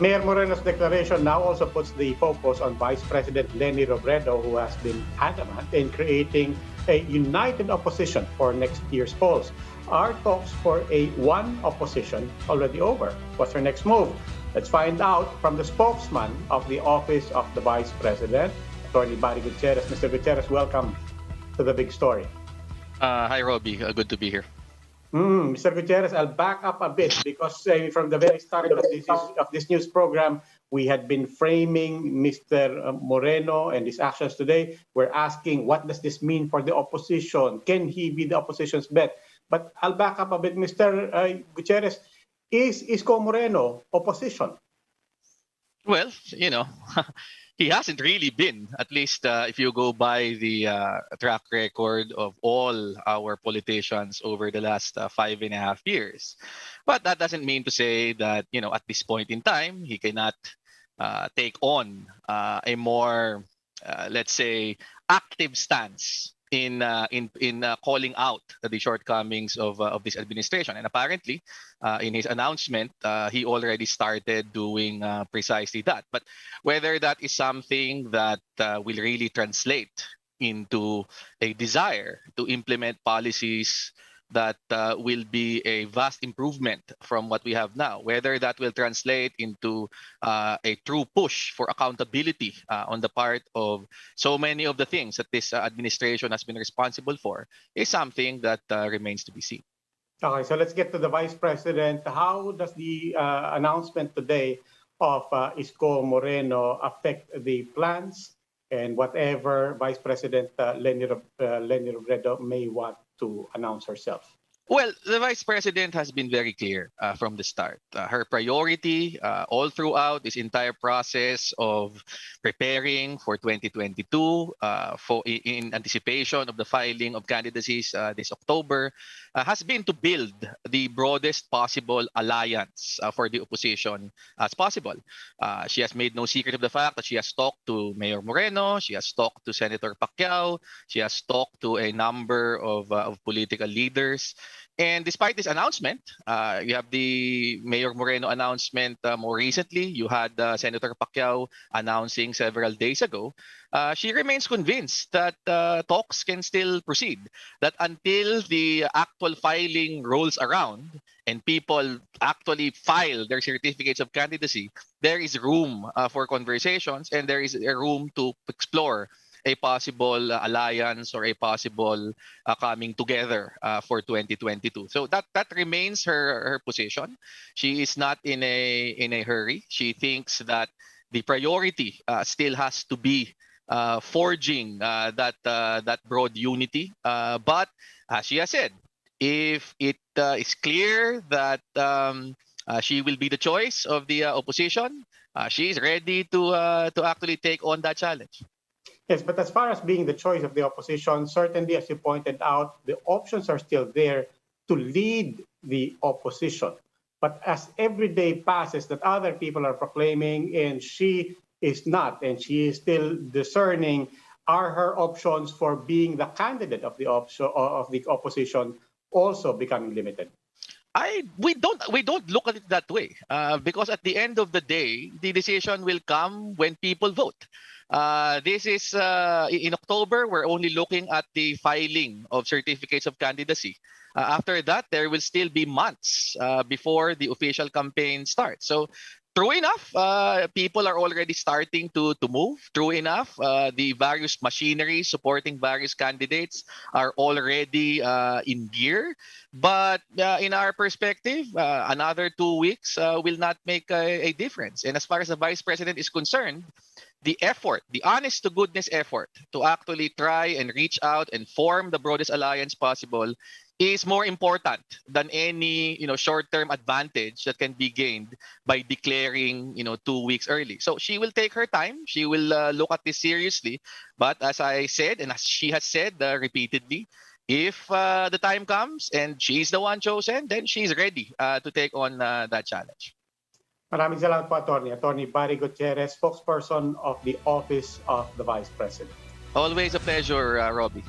Mayor Moreno's declaration now also puts the focus on Vice President Leni Robredo, who has been adamant in creating a united opposition for next year's polls. Are talks for a one opposition already over? What's her next move? Let's find out from the spokesman of the Office of the Vice President, Atty. Gutierrez. Mr. Gutierrez, welcome to the big story. Hi, Robbie. Good to be here. Mr. Gutierrez, I'll back up a bit because from the very start of this news program, we had been framing Mr. Moreno and his actions today. We're asking, what does this mean for the opposition? Can he be the opposition's bet? But I'll back up a bit, Mr. Gutierrez. Is Isko Moreno opposition? Well, he hasn't really been, at least if you go by the track record of all our politicians over the last 5.5 years. But that doesn't mean to say that, at this point in time, he cannot take on a more, let's say, active stance in calling out the shortcomings of this administration. And apparently, in his announcement, he already started doing precisely that. But whether that is something that will really translate into a desire to implement policies that will be a vast improvement from what we have now, whether that will translate into a true push for accountability on the part of so many of the things that this administration has been responsible for, is something that remains to be seen. Okay, so let's get to the Vice President. How does the announcement today of Isko Moreno affect the plans and whatever Vice President Leni Robredo may want to announce herself? Well, the Vice President has been very clear from the start. Her priority all throughout this entire process of preparing for 2022 in anticipation of the filing of candidacies this October has been to build the broadest possible alliance for the opposition as possible. She has made no secret of the fact that she has talked to Mayor Moreno, she has talked to Senator Pacquiao, she has talked to a number of political leaders. And despite this announcement, you have the Mayor Moreno announcement more recently. You had Senator Pacquiao announcing several days ago. She remains convinced that talks can still proceed, that until the actual filing rolls around and people actually file their certificates of candidacy, there is room for conversations and there is a room to explore a possible alliance or a possible coming together for 2022. So that remains her position. She is not in a hurry. She thinks that the priority still has to be forging that broad unity. But as she has said, if it is clear that she will be the choice of the opposition, she is ready to actually take on that challenge. Yes, but as far as being the choice of the opposition, certainly, as you pointed out, the options are still there to lead the opposition. But as every day passes that other people are proclaiming and she is not, and she is still discerning, are her options for being the candidate of the opposition also becoming limited? We don't look at it that way because at the end of the day, the decision will come when people vote. This is in October. We're only looking at the filing of certificates of candidacy. After that, there will still be months before the official campaign starts. So true enough, people are already starting to move. True enough, the various machinery supporting various candidates are already in gear. But in our perspective, another 2 weeks will not make a difference. And as far as the Vice President is concerned, the effort, the honest to goodness effort to actually try and reach out and form the broadest alliance possible is more important than any short-term advantage that can be gained by declaring 2 weeks early. So she will take her time. She will look at this seriously. But as I said, and as she has said repeatedly, if the time comes and she's the one chosen, then she's ready to take on that challenge. Maraming salamat po, Atty. Barry Gutierrez, spokesperson of the Office of the Vice President. Always a pleasure, Robbie.